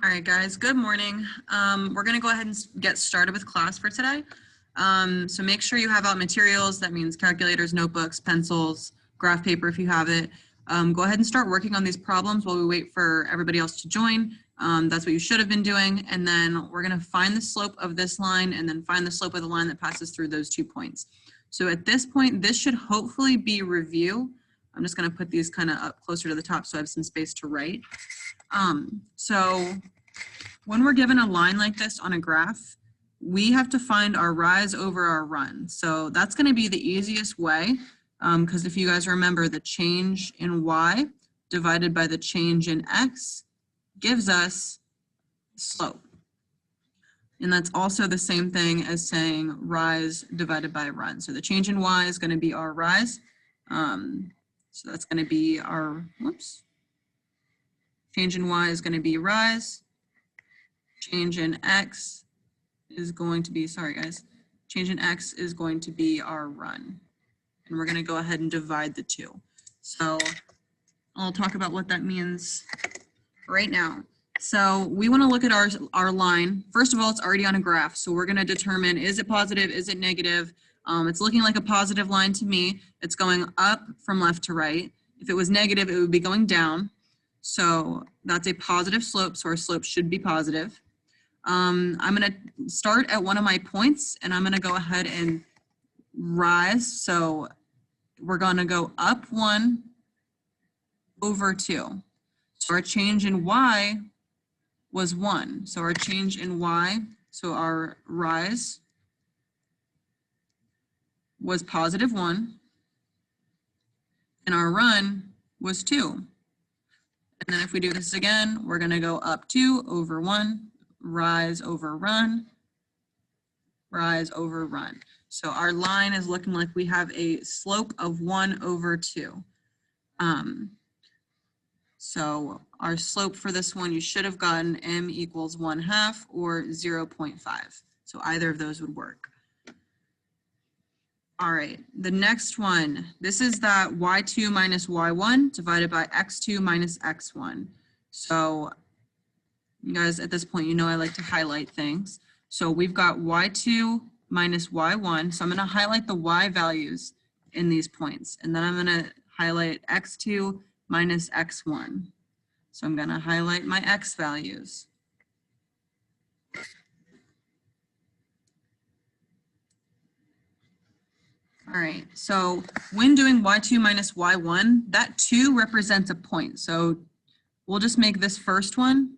All right, guys, good morning. We're going to go ahead and get started with class for today. So make sure you have out materials. That means calculators, notebooks, pencils, graph paper if you have it. Go ahead and start working on these problems while we wait for everybody else to join. That's what you should have been doing. And then we're going to find the slope of this line and then find the slope of the line that passes through those 2 points. So at this point, this should hopefully be review. I'm just going to put these kind of up closer to the top so I have some space to write. So when we're given a line like this on a graph, we have to find our rise over our run. So that's going to be the easiest way, because if you guys remember, the change in y divided by the change in x gives us slope. And that's also the same thing as saying rise divided by run. So the change in y is going to be our rise. So that's going to be our, change in y is going to be rise. Change in x is going to be, change in x is going to be our run. And we're going to go ahead and divide the two. So I'll talk about what that means right now. So we want to look at our line. First of all, it's already on a graph. So we're going to determine, is it positive? Is it negative? It's looking like a positive line to me. It's going up from left to right. If it was negative, it would be going down. So that's a positive slope. So our slope should be positive. I'm going to start at one of my points and I'm going to go ahead and rise. So we're going to go up 1 over 2. So our change in y was 1. So our change in y, so our rise was positive 1 and our run was 2. And then if we do this again, we're going to go up 2 over 1. Rise over run, rise over run. So our line is looking like we have a slope of 1 over 2. So our slope for this one, you should have gotten m equals 1/2 or 0.5. So either of those would work. All right, the next one, this is that y2 minus y1 divided by x2 minus x1. So you guys, at this point, you know I like to highlight things. So we've got y2 minus y1. So I'm going to highlight the y values in these points. And then I'm going to highlight x2 minus x1. So I'm going to highlight my x values. All right, so when doing y2 minus y1, that 2 represents a point. So we'll just make this first one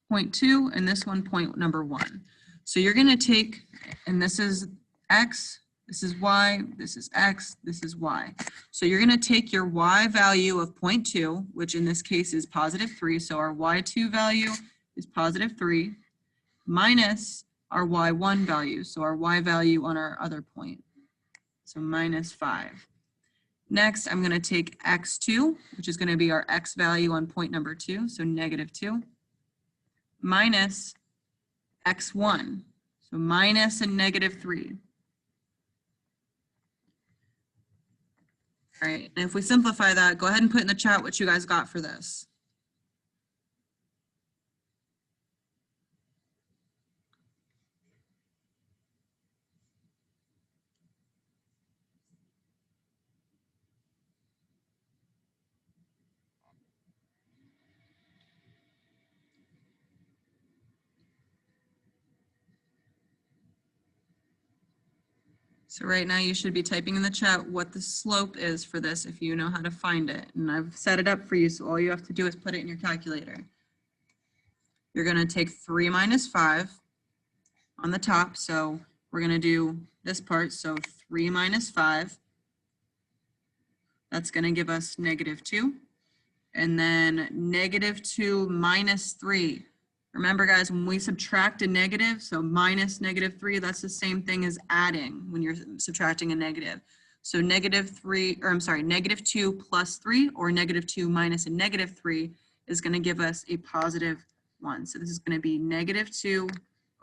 0.2 and this one point number 1. So you're going to take, and this is x, this is y, this is x, this is y. So you're going to take your y value of 0.2, which in this case is positive 3. So our y2 value is positive 3 minus our y1 value. So our y value on our other point. So minus 5. Next, I'm going to take x2, which is going to be our x value on point number 2. So negative 2. Minus x1, so minus and negative 3. All right, and if we simplify that, go ahead and put in the chat what you guys got for this. So right now you should be typing in the chat what the slope is for this if you know how to find it. And I've set it up for you, so all you have to do is put it in your calculator. You're going to take 3 minus 5 on the top. So we're going to do this part. So 3 minus 5. That's going to give us negative 2. And then negative 2 minus 3. Remember, guys, when we subtract a negative, so minus negative 3, that's the same thing as adding when you're subtracting a negative. So negative 2 plus 3, or negative 2 minus a negative 3 is going to give us a positive 1. So this is going to be negative 2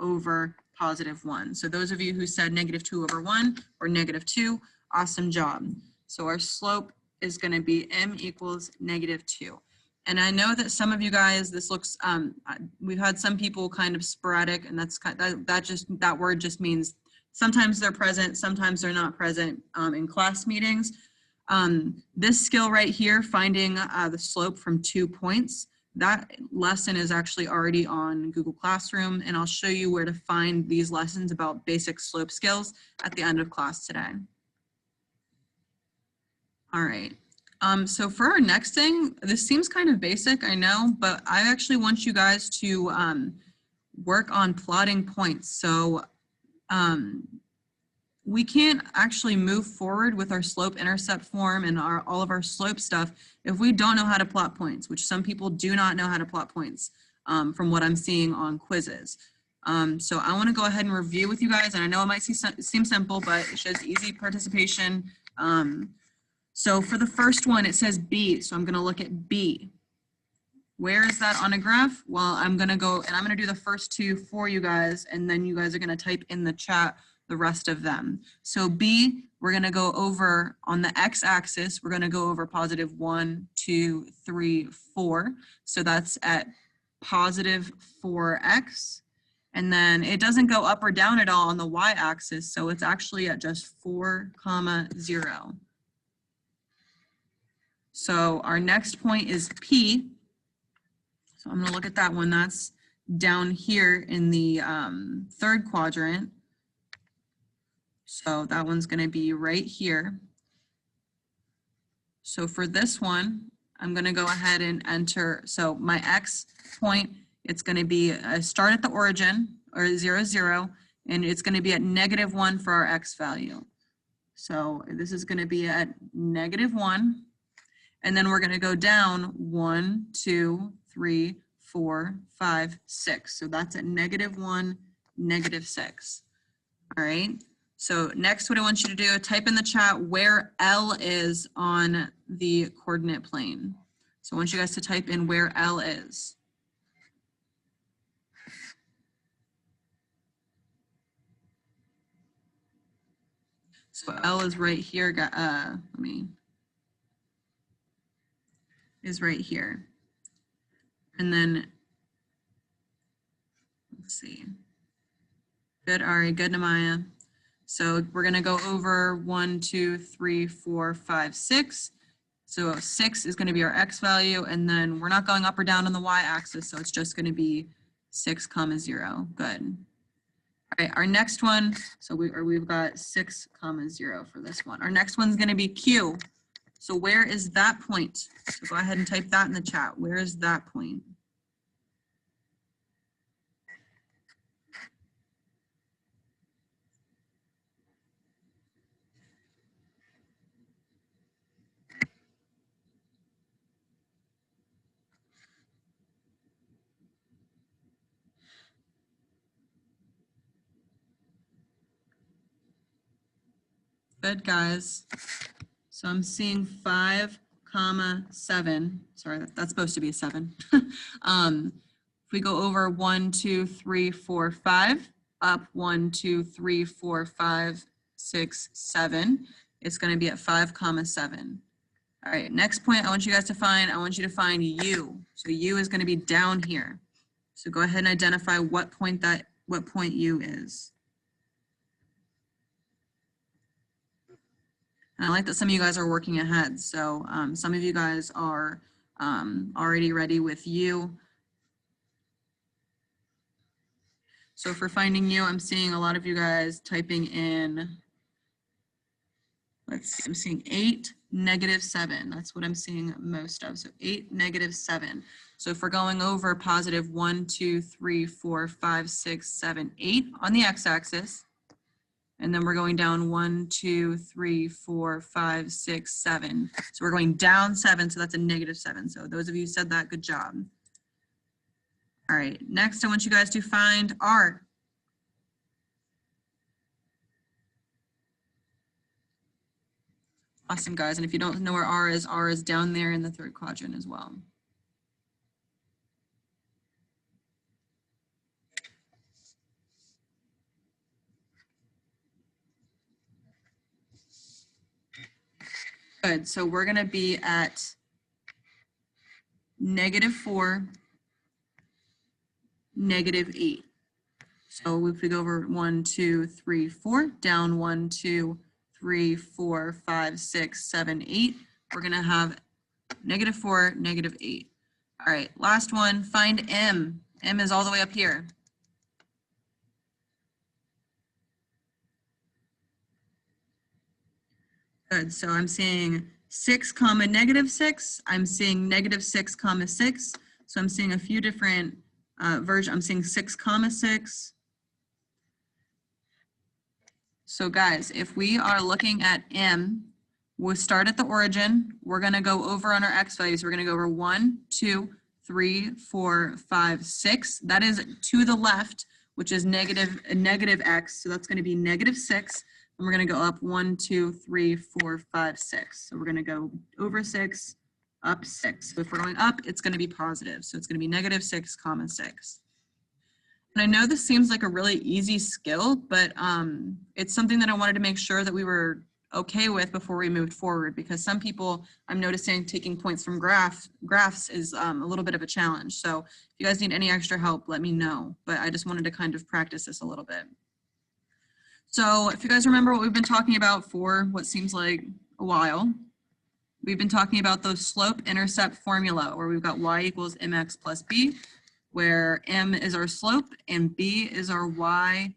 over positive 1. So those of you who said negative 2 over 1 or negative 2, awesome job. So our slope is going to be m equals negative 2. And I know that some of you guys, this looks, we've had some people kind of sporadic, and that's that word just means sometimes they're present, sometimes they're not present in class meetings. This skill right here, finding the slope from 2 points, that lesson is actually already on Google Classroom, and I'll show you where to find these lessons about basic slope skills at the end of class today. All right. So for our next thing, this seems kind of basic, I know, but I actually want you guys to work on plotting points. So we can't actually move forward with our slope intercept form and all of our slope stuff if we don't know how to plot points, which some people do not know how to plot points from what I'm seeing on quizzes. So I want to go ahead and review with you guys, and I know it might seem simple, but it shows easy participation. So for the first one, it says B, so I'm going to look at B. Where is that on a graph? Well, I'm going to go and I'm going to do the first two for you guys, and then you guys are going to type in the chat the rest of them. So B, we're going to go over on the x-axis, we're going to go over positive 1, 2, 3, 4. So that's at positive 4x. And then it doesn't go up or down at all on the y-axis, so it's actually at just 4, 0. So our next point is P. So I'm going to look at that one. That's down here in the third quadrant. So that one's going to be right here. So for this one, I'm going to go ahead and enter. So my X point, it's going to be start at the origin, or 0, 0, and it's going to be at -1 for our X value. So this is going to be at -1. And then we're going to go down 1, 2, 3, 4, 5, 6. So that's at -1, -6. All right. So next, what I want you to do, type in the chat where L is on the coordinate plane. So I want you guys to type in where L is. So L is right here. Is right here. And then, let's see. Good, Ari, good, Namaya. So we're going to go over 1, 2, 3, 4, 5, 6. So 6 is going to be our X value, and then we're not going up or down on the Y axis, so it's just going to be 6, 0. Good. All right, our next one, so we've got 6, 0 for this one. Our next one's going to be Q. So where is that point? So go ahead and type that in the chat. Where is that point? Good, guys. So I'm seeing 5, 7. Sorry, that's supposed to be a 7. If we go over 1, 2, 3, 4, 5, up 1, 2, 3, 4, 5, 6, 7, it's going to be at 5, 7. All right, next point I want you guys to find, I want you to find U. So U is going to be down here. So go ahead and identify what point U is. And I like that some of you guys are working ahead. So some of you guys are already ready with U. So for finding U, I'm seeing a lot of you guys typing in, let's see, I'm seeing 8, -7. That's what I'm seeing most of. So 8, -7. So if we're going over positive 1, 2, 3, 4, 5, 6, 7, 8 on the x-axis, and then we're going down 1, 2, 3, 4, 5, 6, 7. So we're going down 7, so that's a -7. So those of you who said that, good job. All right, next I want you guys to find R. Awesome, guys. And if you don't know where R is down there in the third quadrant as well. Good, so we're gonna be at -4, -8. So if we go over 1, 2, 3, 4, down 1, 2, 3, 4, 5, 6, 7, 8, we're going to have -4, -8. All right, last one, find M. M is all the way up here. Good, so I'm seeing 6, -6. I'm seeing -6, 6. So I'm seeing a few different versions. I'm seeing 6, 6. So guys, if we are looking at M, we'll start at the origin. We're going to go over on our X values. We're going to go over 1, 2, 3, 4, 5, 6. That is to the left, which is negative X. So that's going to be -6. And we're going to go up 1, 2, 3, 4, 5, 6. So we're going to go over 6, up 6. So if we're going up, it's going to be positive. So it's going to be -6, 6. And I know this seems like a really easy skill, but it's something that I wanted to make sure that we were okay with before we moved forward, because some people, I'm noticing, taking points from graphs is a little bit of a challenge. So if you guys need any extra help, let me know. But I just wanted to kind of practice this a little bit. So if you guys remember what we've been talking about for what seems like a while, we've been talking about the slope-intercept formula, where we've got y equals mx plus b, where m is our slope and b is our y-intercept.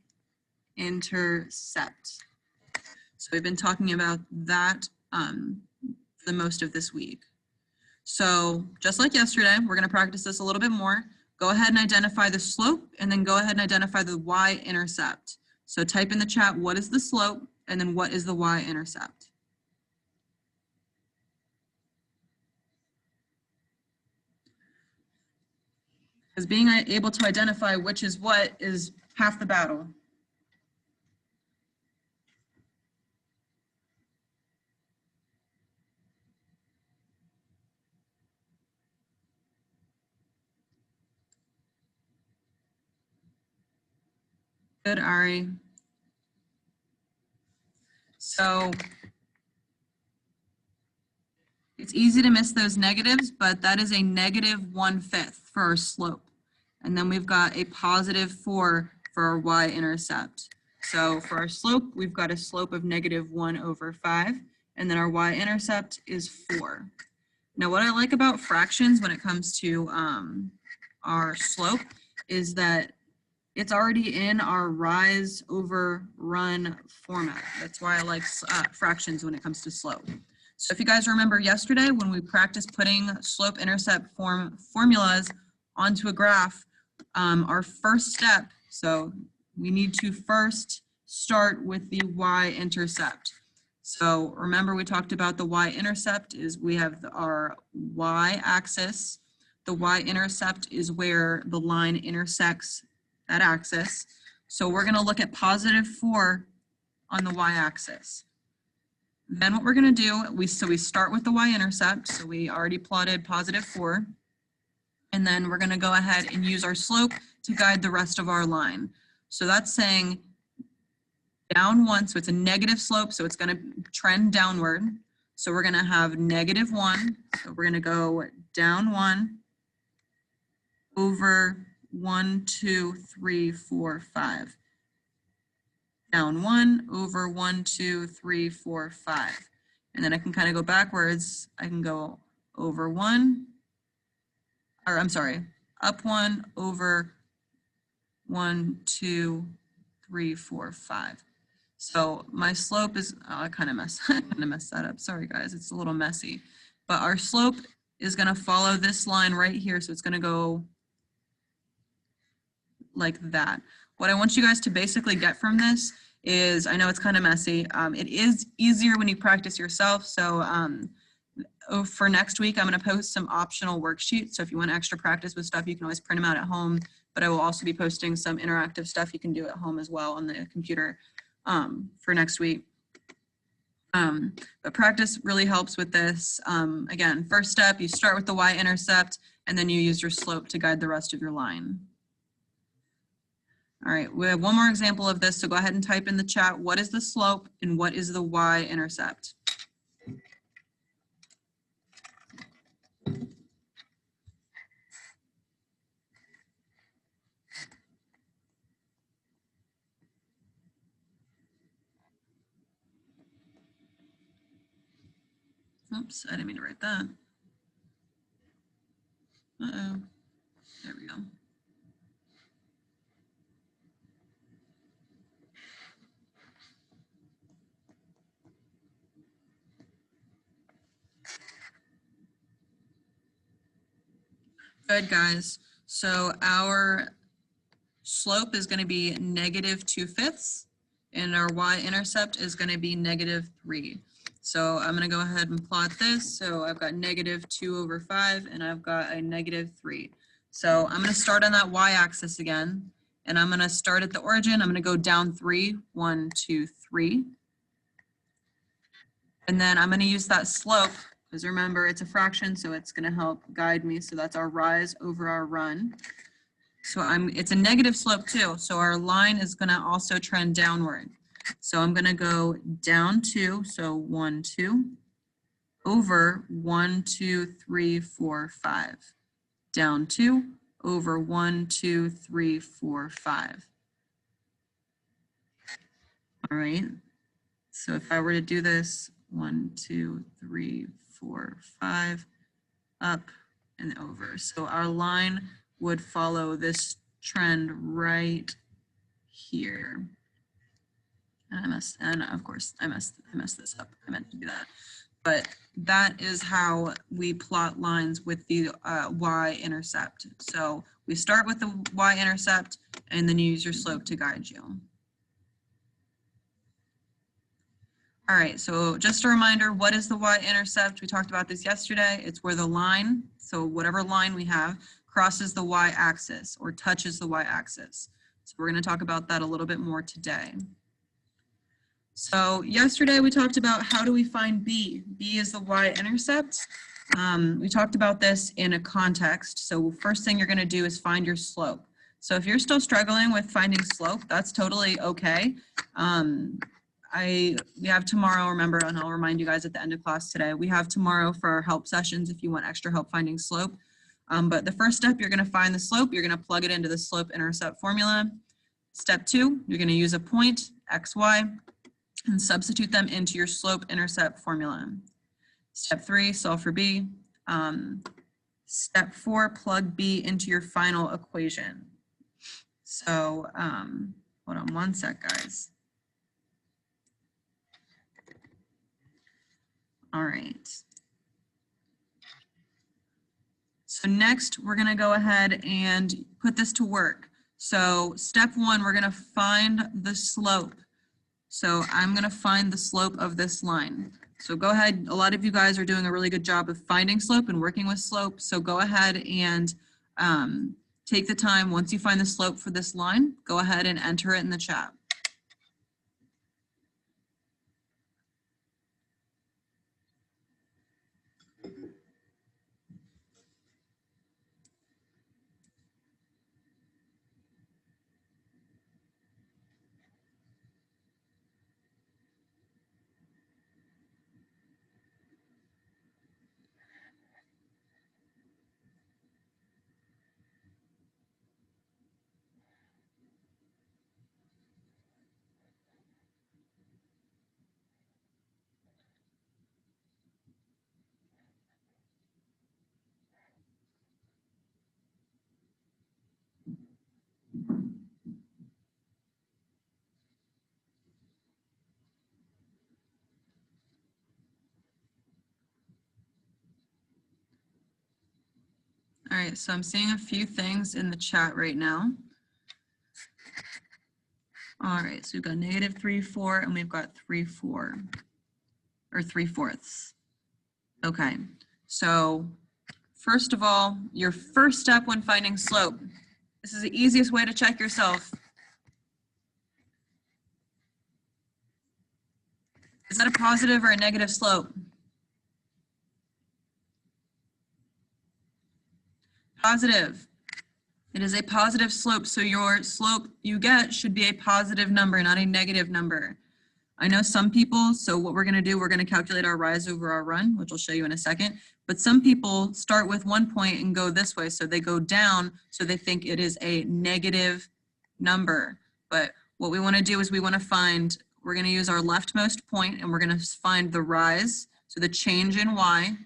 So we've been talking about that for the most of this week. So just like yesterday, we're going to practice this a little bit more. Go ahead and identify the slope, and then go ahead and identify the y-intercept. So type in the chat, what is the slope, and then what is the y-intercept? Because being able to identify which is what is half the battle. Good, Ari. So it's easy to miss those negatives, but that is a -1/5 for our slope. And then we've got a +4 for our y-intercept. So for our slope, we've got a slope of -1/5, and then our y-intercept is 4. Now, what I like about fractions when it comes to our slope is that it's already in our rise over run format. That's why I like fractions when it comes to slope. So if you guys remember yesterday when we practiced putting slope-intercept formulas onto a graph, our first step, so we need to first start with the y-intercept. So remember we talked about the y-intercept is we have our y-axis. The y-intercept is where the line intersects that axis. So we're going to look at +4 on the y-axis. Then what we're going to do, we start with the y-intercept. So we already plotted +4. And then we're going to go ahead and use our slope to guide the rest of our line. So that's saying down 1, so it's a negative slope, so it's going to trend downward. So we're going to have -1. So we're going to go down 1 over 1, 2, 3, 4, 5. Down 1 over 1, 2, 3, 4, 5. And then I can kind of go backwards. I can go over 1, or I'm sorry, up 1 over 1, 2, 3, 4, 5. So my slope is, oh, I kind of messed that up. Sorry guys, it's a little messy. But our slope is going to follow this line right here. So it's going to go like that. What I want you guys to basically get from this is, I know it's kind of messy. It is easier when you practice yourself. So for next week, I'm going to post some optional worksheets. So if you want extra practice with stuff, you can always print them out at home. But I will also be posting some interactive stuff you can do at home as well on the computer for next week. But practice really helps with this. Again, first step, you start with the y-intercept, and then you use your slope to guide the rest of your line. All right, we have one more example of this, so go ahead and type in the chat, what is the slope and what is the y-intercept? Oops, I didn't mean to write that. Uh-oh, there we go. Good, guys. So our slope is going to be -2/5, and our y-intercept is going to be -3. So I'm going to go ahead and plot this. So I've got -2/5, and I've got a -3. So I'm going to start on that y-axis again, and I'm going to start at the origin. I'm going to go down 3, 1, 2, 3. And then I'm going to use that slope, because remember, it's a fraction, so it's going to help guide me. So that's our rise over our run. So it's a negative slope too. So our line is going to also trend downward. So I'm going to go down 2, so 1, 2, over 1, 2, 3, 4, 5. Down 2, over 1, 2, 3, 4, 5. All right. So if I were to do this, 1, 2, 3, 4, 5, up and over. So our line would follow this trend right here. And of course I messed this up. I meant to do that. But that is how we plot lines with the y-intercept. So we start with the y-intercept and then you use your slope to guide you. All right, so just a reminder, what is the y-intercept? We talked about this yesterday. It's where the line, so whatever line we have, crosses the y-axis or touches the y-axis. So we're going to talk about that a little bit more today. So yesterday we talked about how do we find B? B is the y-intercept. We talked about this in a context. So first thing you're going to do is find your slope. So if you're still struggling with finding slope, that's totally okay. We have tomorrow, remember, and I'll remind you guys at the end of class today, we have tomorrow for our help sessions if you want extra help finding slope. But the first step, you're going to find the slope. You're going to plug it into the slope-intercept formula. Step 2, you're going to use a point, x, y, and substitute them into your slope-intercept formula. Step 3, solve for B. Step 4, plug B into your final equation. So hold on one sec, guys. All right. So next, we're going to go ahead and put this to work. So step 1, we're going to find the slope. So I'm going to find the slope of this line. So go ahead. A lot of you guys are doing a really good job of finding slope and working with slope. So go ahead and take the time. Once you find the slope for this line, go ahead and enter it in the chat. All right, so I'm seeing a few things in the chat right now. All right, so we've got -3, 4, and we've got 3, 4, or 3/4. Okay, so first of all, your first step when finding slope, this is the easiest way to check yourself. Is that a positive or a negative slope? Positive. It is a positive slope, so your slope you get should be a positive number, not a negative number. I know some people, so what we're going to do, we're going to calculate our rise over our run, which I'll show you in a second. But some people start with 1 point and go this way. So they go down, so they think it is a negative number. But what we want to do is we want to find, we're going to use our leftmost point and we're going to find the rise. So the change in y,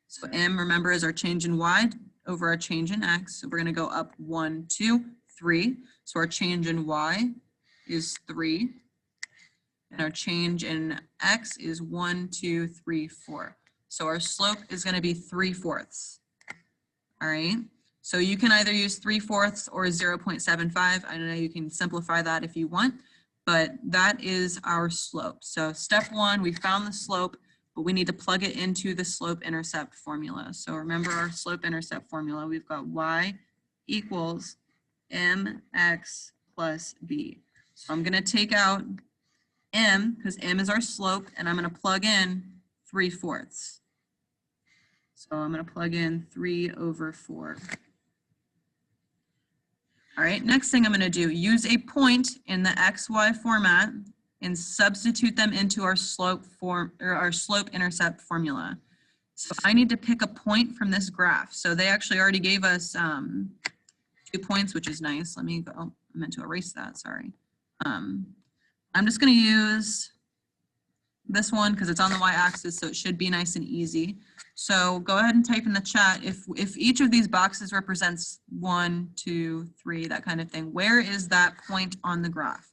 so m, remember, is our change in y over our change in x. So we're going to go up 1, 2, 3. So our change in y is 3. And our change in x is 1, 2, 3, 4. So our slope is going to be 3/4. All right. So you can either use 3/4 or 0.75. I know you can simplify that if you want, but that is our slope. So step 1, we found the slope, but we need to plug it into the slope-intercept formula. So remember our slope-intercept formula. We've got y equals mx plus b. So I'm going to take out m, because m is our slope, and I'm going to plug in 3/4. So I'm going to plug in 3/4. All right, next thing I'm going to do, use a point in the XY format and substitute them into our slope intercept formula. So I need to pick a point from this graph. So they actually already gave us 2 points, which is nice. Let me go. I meant to erase that. Sorry. I'm just going to use this one because it's on the y-axis, so it should be nice and easy. So go ahead and type in the chat if each of these boxes represents 1, 2, 3, that kind of thing. Where is that point on the graph?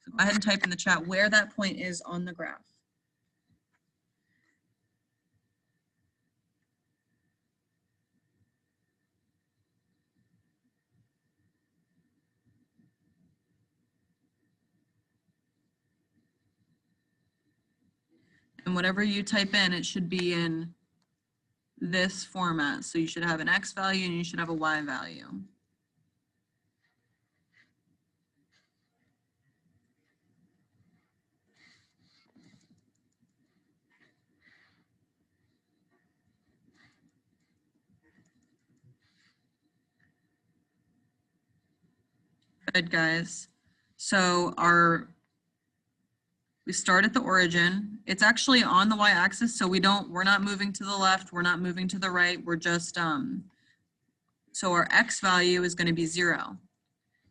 So go ahead and type in the chat where that point is on the graph. And whatever you type in, it should be in this format. So you should have an x value and you should have a y value. Good, guys. So we start at the origin. It's actually on the y-axis, so we're not moving to the left, we're not moving to the right, we're just, so our x value is going to be 0.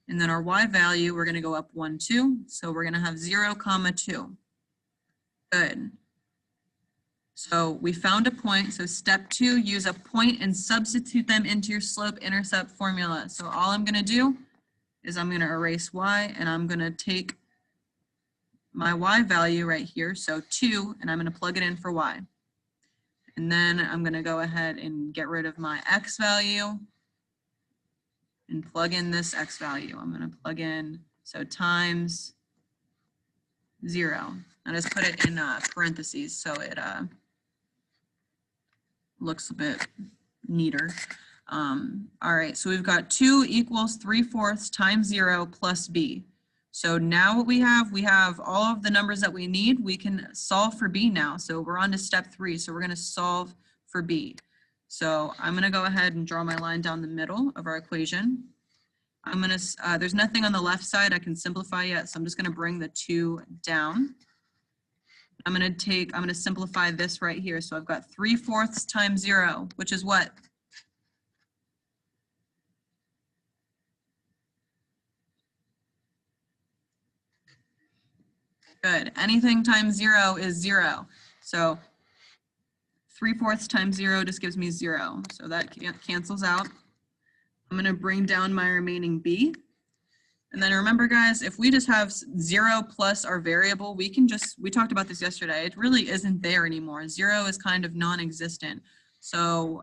And then our y value, we're going to go up 1, 2. So we're going to have 0, 2. Good. So we found a point. So step 2, use a point and substitute them into your slope-intercept formula. So all I'm going to do is I'm going to erase y, and I'm going to take my y value right here, so 2, and I'm going to plug it in for y. And then I'm going to go ahead and get rid of my x value and plug in this x value. I'm going to plug in, so times 0. I just put it in parentheses so it looks a bit neater. All right, so we've got 2 equals 3/4 times 0 plus b. So now what we have all of the numbers that we need. We can solve for b now. So we're on to step 3. So we're going to solve for b. So I'm going to go ahead and draw my line down the middle of our equation. I'm going to, there's nothing on the left side I can simplify yet. So I'm just going to bring the 2 down. I'm going to simplify this right here. So I've got 3/4 times 0, which is what? Good. Anything times 0 is 0. So 3/4 times 0 just gives me 0. So that cancels out. I'm going to bring down my remaining b. And then remember, guys, if we just have 0 plus our variable, we talked about this yesterday. It really isn't there anymore. 0 is kind of non-existent. So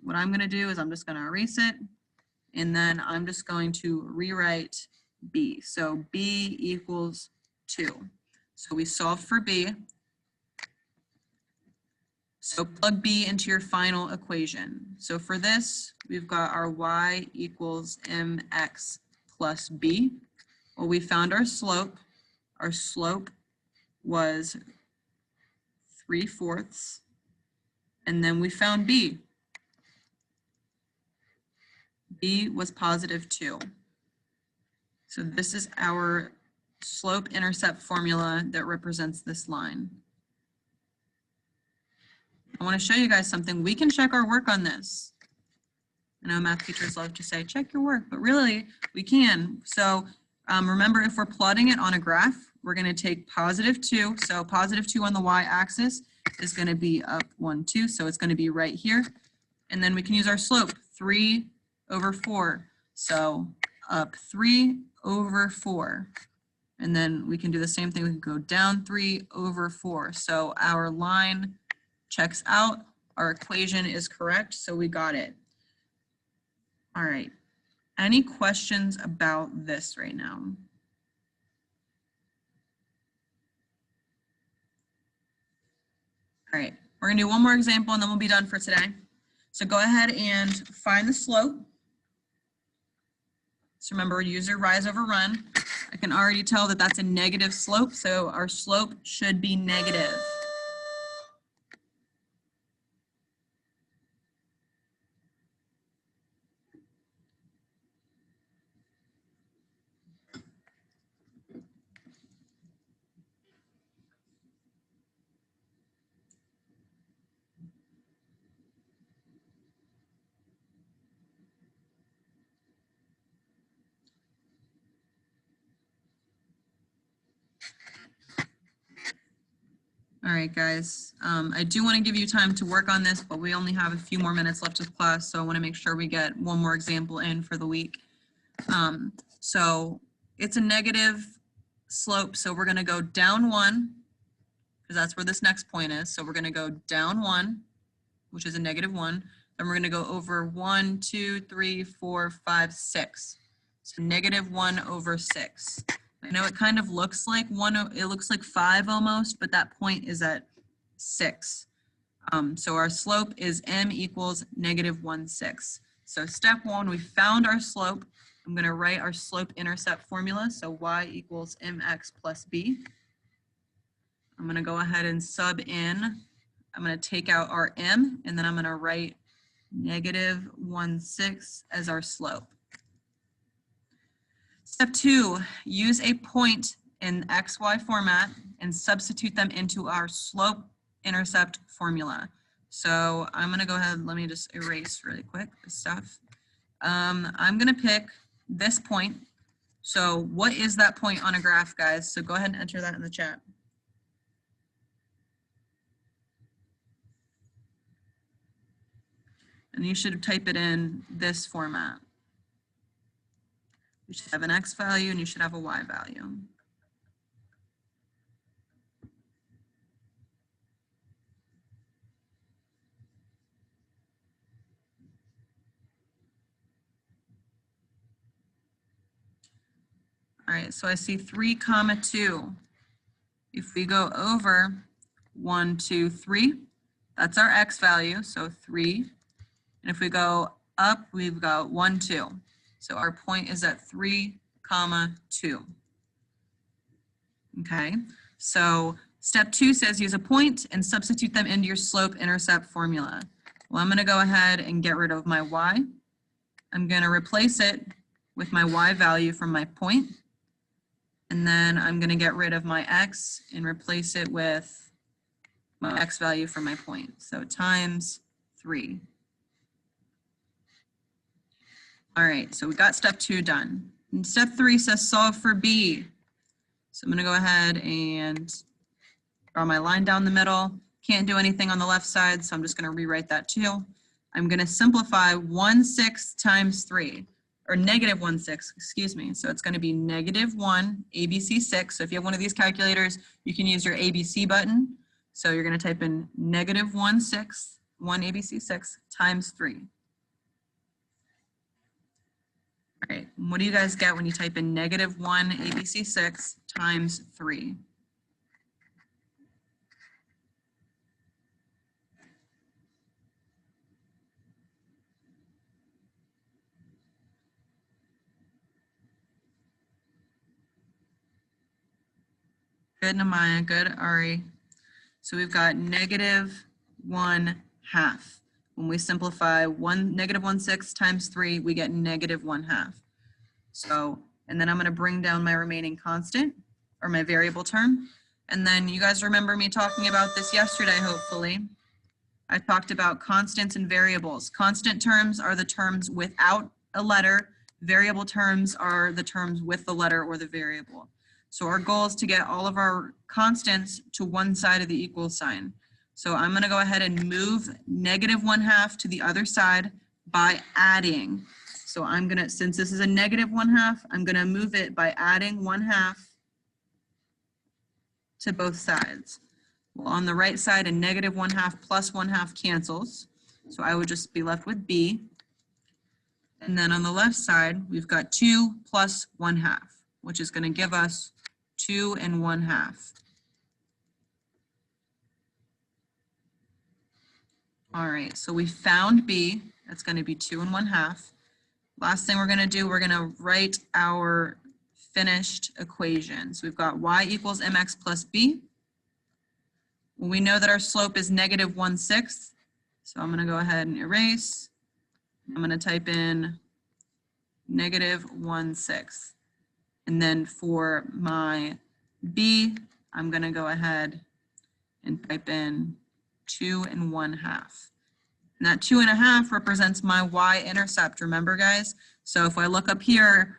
what I'm going to do is I'm just going to erase it. And then I'm just going to rewrite b. So b equals 2. So we solve for b. So plug b into your final equation. So for this, we've got our y equals mx plus b. Well, we found our slope. Our slope was 3/4. And then we found b. B was positive 2. So this is our slope-intercept formula that represents this line. I want to show you guys something. We can check our work on this. I know math teachers love to say, check your work, but really we can. So Remember, if we're plotting it on a graph, we're going to take +2. So +2 on the y-axis is going to be up 1, 2. So it's going to be right here. And then we can use our slope, 3/4. So up 3/4. And then we can do the same thing. We can go down 3/4. So our line checks out. Our equation is correct. So we got it. All right. Any questions about this right now? All right, we're gonna do one more example and then we'll be done for today. So go ahead and find the slope. So remember, use your rise over run. I can already tell that that's a negative slope, so our slope should be negative. All right, guys, I do want to give you time to work on this, but we only have a few more minutes left of class, so I want to make sure we get one more example in for the week. So it's a negative slope, so we're going to go down 1, because that's where this next point is. So we're going to go down 1, which is a -1. Then we're going to go over 1, 2, 3, 4, 5, 6. So -1/6. I know it kind of looks like it looks like 5 almost, but that point is at 6. So our slope is m equals -1/6. So step 1, we found our slope. I'm going to write our slope-intercept formula. So y equals mx plus b. I'm going to go ahead and sub in. I'm going to take out our m, and then I'm going to write -1/6 as our slope. Step 2, use a point in XY format and substitute them into our slope-intercept formula. So I'm going to go ahead, let me just erase really quick this stuff. I'm going to pick this point. So what is that point on a graph, guys? So go ahead and enter that in the chat. And you should type it in this format. You should have an X value and you should have a Y value. All right, so I see 3, 2. If we go over 1, 2, 3, that's our X value, so 3. And if we go up, we've got 1, 2. So our point is at 3, 2. Okay, so step 2 says use a point and substitute them into your slope-intercept formula. Well, I'm going to go ahead and get rid of my Y. I'm going to replace it with my Y value from my point. And then I'm going to get rid of my X and replace it with my X value from my point. So times 3. All right, so we got step 2 done. And step 3 says solve for B. So I'm going to go ahead and draw my line down the middle. Can't do anything on the left side, so I'm just going to rewrite that too. I'm going to simplify 1/6 times 3, or -1/6, excuse me. So it's going to be -1 ABC6. So if you have one of these calculators, you can use your ABC button. So you're going to type in -1/6, 1 ABC6 times 3. All right, what do you guys get when you type in -1 ABC6 times 3? Good, Namaya, good, Ari. So we've got -1/2. When we simplify -1/6 times 3, we get -1/2. So, and then I'm going to bring down my remaining constant, or my variable term. And then you guys remember me talking about this yesterday, hopefully. I talked about constants and variables. Constant terms are the terms without a letter. Variable terms are the terms with the letter or the variable. So our goal is to get all of our constants to one side of the equal sign. So I'm going to go ahead and move -1/2 to the other side by adding. So I'm going to, since this is a -1/2, I'm going to move it by adding 1/2 to both sides. Well, on the right side, a -1/2 plus 1/2 cancels. So I would just be left with B. And then on the left side, we've got 2 plus 1/2, which is going to give us 2 1/2. All right, so we found B. That's going to be 2 1/2. Last thing we're going to do, we're going to write our finished equation. So we've got y equals mx plus b. Well, we know that our slope is -1/6. So I'm going to go ahead and erase. I'm going to type in -1/6. And then for my b, I'm going to go ahead and type in 2 1/2. And that 2 1/2 represents my y-intercept, remember guys? So if I look up here,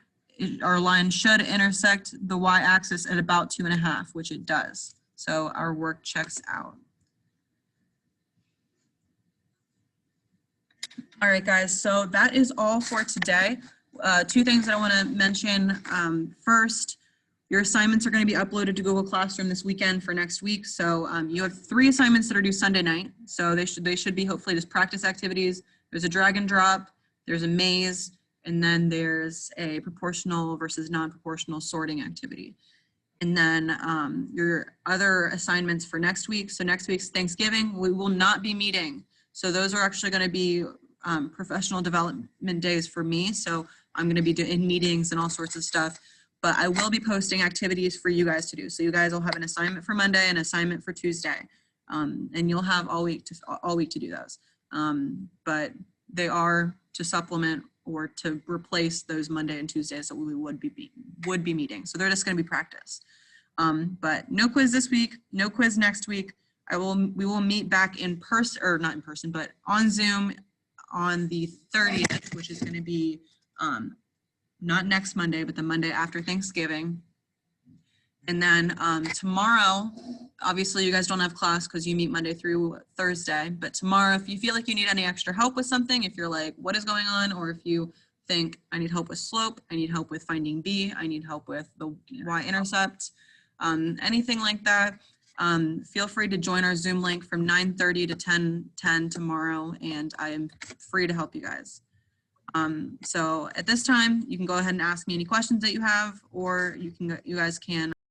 our line should intersect the y-axis at about 2 1/2, which it does. So our work checks out. All right, guys, so that is all for today. Two things that I want to mention. First, your assignments are going to be uploaded to Google Classroom this weekend for next week. So you have 3 assignments that are due Sunday night. So they should be hopefully just practice activities. There's a drag and drop, there's a maze, and then there's a proportional versus non-proportional sorting activity. And then your other assignments for next week. So next week's Thanksgiving, we will not be meeting. So those are actually going to be professional development days for me. So I'm going to be doing meetings and all sorts of stuff. But I will be posting activities for you guys to do. So you guys will have an assignment for Monday, an assignment for Tuesday, and you'll have all week to do those. But they are to supplement or to replace those Monday and Tuesdays that we would be meeting. So they're just going to be practice. But no quiz this week, no quiz next week. We will meet back in person, or not in person, but on Zoom on the 30th, which is going to be not next Monday, but the Monday after Thanksgiving. And then tomorrow, obviously you guys don't have class because you meet Monday through Thursday, but tomorrow, if you feel like you need any extra help with something, if you're like, what is going on? Or if you think I need help with slope, I need help with finding B, I need help with the y-intercept, anything like that, feel free to join our Zoom link from 9:30 to 10:10 tomorrow, and I am free to help you guys. So at this time, you can go ahead and ask me any questions that you have, or you guys can